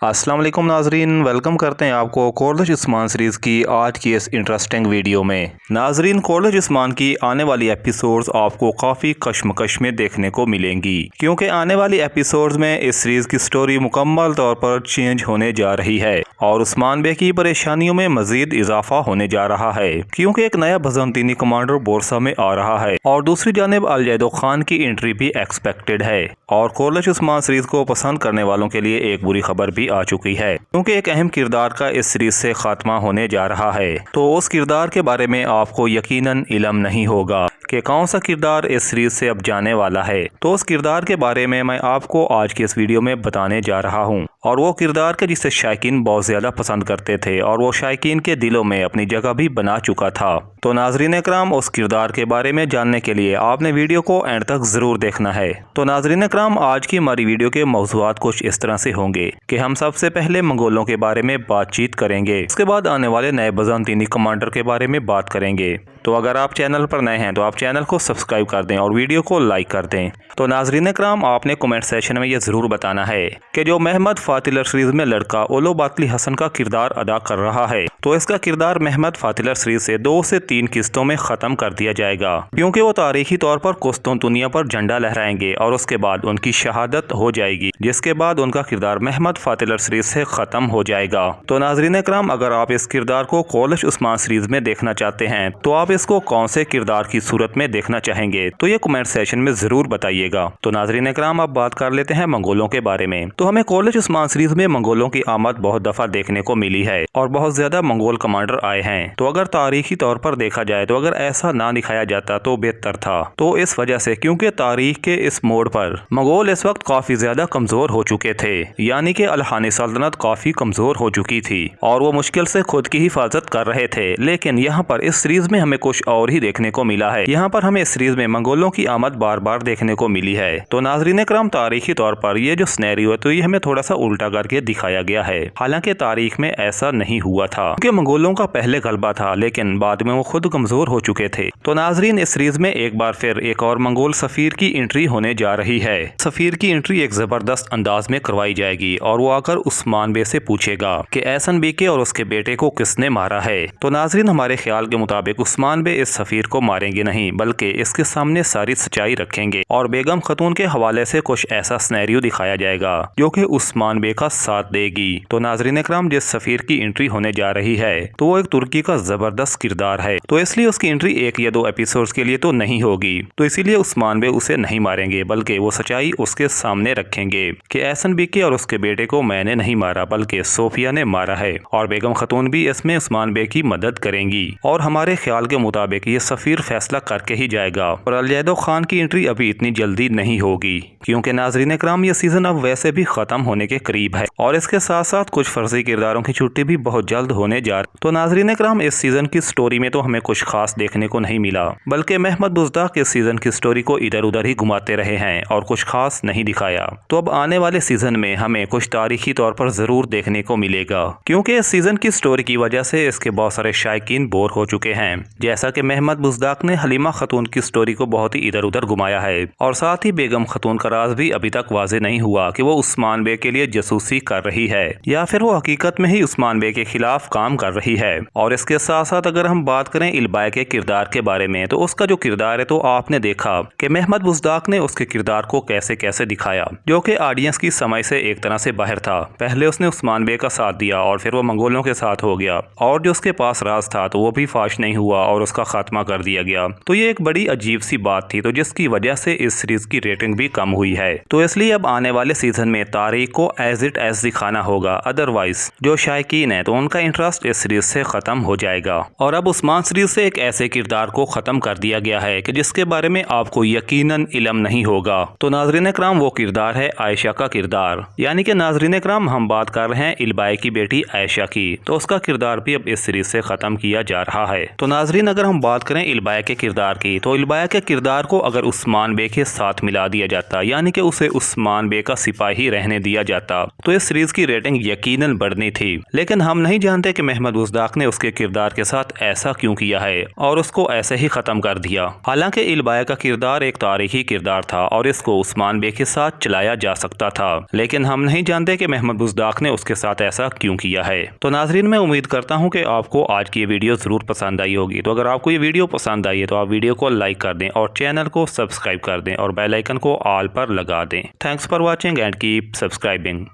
अस्सलाम वालेकुम नाजरीन, वेलकम करते हैं आपको कॉलेज उस्मान सीरीज़ की आज की इस इंटरेस्टिंग वीडियो में। नाजरीन, कॉलेज उस्मान की आने वाली एपिसोड्स आपको काफ़ी कश्मकश में देखने को मिलेंगी, क्योंकि आने वाली एपिसोड्स में इस सीरीज़ की स्टोरी मुकम्मल तौर पर चेंज होने जा रही है और उस्मान बे की परेशानियों में मजीद इजाफा होने जा रहा है, क्योंकि एक नया बजंतीनी कमांडर बोरसा में आ रहा है और दूसरी जानिब अलजैदो खान की एंट्री भी एक्सपेक्टेड है। और कॉलेज उस्मान सीरीज़ को पसंद करने वालों के लिए एक बुरी खबर भी आ चुकी है, क्योंकि एक अहम किरदार का इस सीरीज से खात्मा होने जा रहा है। तो उस किरदार के बारे में आपको यकीनन इल्म नहीं होगा कि कौन सा किरदार इस सीरीज से अब जाने वाला है। तो उस किरदार के बारे में मैं आपको आज की इस वीडियो में बताने जा रहा हूँ, और वो किरदार के जिसे शायकीन बहुत ज़्यादा पसंद करते थे और वो शायकीन के दिलों में अपनी जगह भी बना चुका था। तो नाजरीन इकराम, उस किरदार के बारे में जानने के लिए आपने वीडियो को एंड तक ज़रूर देखना है। तो नाजरीन इकराम, आज की हमारी वीडियो के मौज़ूआत कुछ इस तरह से होंगे कि हम सबसे पहले मंगोलों के बारे में बातचीत करेंगे, उसके बाद आने वाले नए बजांतीनी कमांडर के बारे में बात करेंगे। तो अगर आप चैनल पर नए हैं तो आप चैनल को सब्सक्राइब कर दें और वीडियो को लाइक कर दें। तो नाजरीन इकराम, आपने कमेंट सेक्शन में ये ज़रूर बताना है कि जो महमद फातिलर सीरीज़ में लड़का ओलो बातली हसन का किरदार अदा कर रहा है, तो इसका किरदार महमद फातिलर सीरीज़ से 2 से 3 किस्तों में ख़त्म कर दिया जाएगा, क्योंकि वो तारीखी तौर पर कुस्तुनतुनिया पर झंडा लहराएंगे और उसके बाद उनकी शहादत हो जाएगी, जिसके बाद उनका किरदार महमद फातिलर सीरीज़ से ख़त्म हो जाएगा। तो नाजरीन इकराम, अगर आप इस किरदार को कॉलेज उस्मान सीरीज़ में देखना चाहते हैं तो आप इसको कौन से किरदार की सूरत में देखना चाहेंगे, तो ये कमेंट सेक्शन में जरूर बताइएगा। तो नाजरीन इकराम, अब बात कर लेते हैं मंगोलों के बारे में। तो हमें कॉलेज उस्मान सीरीज में मंगोलों की आमद बहुत दफा देखने को मिली है और बहुत ज्यादा मंगोल कमांडर आए हैं। तो अगर तारीखी तौर पर देखा जाए तो अगर ऐसा ना दिखाया जाता तो बेहतर था। तो इस वजह से, क्योंकि तारीख के इस मोड़ पर मंगोल इस वक्त काफी ज्यादा कमजोर हो चुके थे, यानी कि अल्हानी सल्तनत काफी कमजोर हो चुकी थी और वो मुश्किल से खुद की हिफाजत कर रहे थे। लेकिन यहाँ पर इस सीरीज में हमें कुछ और ही देखने को मिला है। यहाँ पर हमें इस सीरीज में मंगोलों की आमद बार बार देखने को मिली है। तो नाजरीन इकराम, तारीखी तौर पर ये जो सिनेरियो है तो ये हमें थोड़ा सा उल्टा करके दिखाया गया है। हालांकि तारीख में ऐसा नहीं हुआ था, क्योंकि मंगोलों का पहले गलबा था लेकिन बाद में वो खुद कमजोर हो चुके थे। तो नाजरीन, इस सीरीज में एक बार फिर एक और मंगोल सफीर की एंट्री होने जा रही है। सफीर की एंट्री एक जबरदस्त अंदाज में करवाई जाएगी और वो आकर उस्मान बे से पूछेगा कि एहसन बी के और उसके बेटे को किसने मारा है। तो नाजरीन, हमारे ख्याल के मुताबिक उस्मान बे इस सफीर को मारेंगे नहीं, बल्कि इसके सामने सारी सच्चाई रखेंगे और बेगम खतून के हवाले से कुछ ऐसा सिनेरियो दिखाया जाएगा जो कि उस्मान बे का साथ देगी। तो नाजरीन इकराम, जिस सफीर की एंट्री होने जा रही है तो वो एक तुर्की का जबरदस्त किरदार है, तो इसलिए उसकी एंट्री 1 या 2 एपिसोड्स के लिए तो नहीं होगी। तो इसीलिए उस्मान बे उसे नहीं मारेंगे, बल्कि वो सच्चाई उसके सामने रखेंगे कि एहसन बी के और उसके बेटे को मैंने नहीं मारा बल्कि सोफिया ने मारा है, और बेगम खतून भी इसमें उस्मान बे की मदद करेंगी। और हमारे ख्याल के मुताबिक ये सफीर फैसला करके ही जाएगा और अलजैदो खान की एंट्री अभी इतनी जल्दी नहीं होगी, क्योंकि नाजरीन इकराम, ये सीजन अब वैसे भी खत्म होने के करीब है और इसके साथ साथ कुछ फर्जी किरदारों की छुट्टी भी बहुत जल्द होने जा रही। तो नाजरीन इकराम, इस सीजन की स्टोरी में तो हमें कुछ खास देखने को नहीं मिला, बल्कि महमद बुज़दाक इस सीजन की स्टोरी को इधर उधर ही घुमाते रहे हैं और कुछ खास नहीं दिखाया। तो अब आने वाले सीजन में हमें कुछ तारीखी तौर पर जरूर देखने को मिलेगा, क्योंकि इस सीजन की स्टोरी की वजह से इसके बहुत सारे शायकीन बोर हो चुके हैं। जैसा कि महमद बुज़दाक ने हलीमा खतून की स्टोरी को बहुत ही इधर उधर घुमाया है, और साथ ही बेगम खतून का राज भी अभी तक वाज़ेह नहीं हुआ कि वो उस्मान बे के लिए जासूसी कर रही है या फिर वो हकीकत में ही उस्मान बे के खिलाफ काम कर रही है। और इसके साथ साथ अगर हम बात करें इल्बाई के किरदार के बारे में, तो उसका जो किरदार है तो आपने देखा कि महमद बुज़दाक ने उसके किरदार को कैसे कैसे दिखाया, जो कि ऑडियंस की समझ से एक तरह से बाहर था। पहले उसने उस्मान बे का साथ दिया और फिर वो मंगोलों के साथ हो गया, और जो उसके पास राज था तो वो भी फाश नहीं हुआ और उसका खात्मा कर दिया गया। तो ये एक बड़ी अजीब सी बात थी, तो जिसकी वजह से इस सीरीज की रेटिंग भी कम हुई है। तो इसलिए अब आने वाले सीजन में तारीख को एज इट एज दिखाना होगा, अदरवाइज जो शायकीन है तो उनका इंटरेस्ट इस सीरीज से खत्म हो जाएगा। और अब उस्मान सीरीज से एक ऐसे किरदार को खत्म कर दिया गया है कि जिसके बारे में आपको यकीनन इल्म नहीं होगा। तो नाजरीन इकराम, वो किरदार है आयशा का किरदार, यानी कि नाजरीन इकराम, हम बात कर रहे हैं इल्बाई की बेटी आयशा की। तो उसका किरदार भी अब इस सीरीज से खत्म किया जा रहा है। तो नाजरीन, اگر ہم بات کریں البایا کے کردار کی تو البایا کے کردار کو اگر عثمان بے کے ساتھ ملا دیا جاتا یعنی کہ اسے عثمان بے کا سپاہی رہنے دیا جاتا تو اس سیریز کی ریٹنگ یقیناً بڑھنی تھی، لیکن ہم نہیں جانتے کہ محمد بزداق نے اس کے کردار کے ساتھ ایسا کیوں کیا ہے اور اس کو ایسے ہی ختم کر دیا۔ حالانکہ البایا کا کردار ایک تاریخی کردار تھا اور اس کو عثمان بے کے ساتھ چلایا جا سکتا تھا، لیکن ہم نہیں جانتے کہ محمد بزداق نے اس کے ساتھ ایسا کیوں کیا ہے۔ تو ناظرین، میں امید کرتا ہوں کہ آپ کو آج کی یہ ویڈیو ضرور پسند آئی ہوگی۔ تو اگر آپ کو یہ ویڈیو پسند آئی ہے تو آپ ویڈیو کو لائک کر دیں اور چینل کو سبسکرائب کر دیں اور بیل آئیکن کو آل پر لگا دیں۔ Thanks for watching and keep subscribing.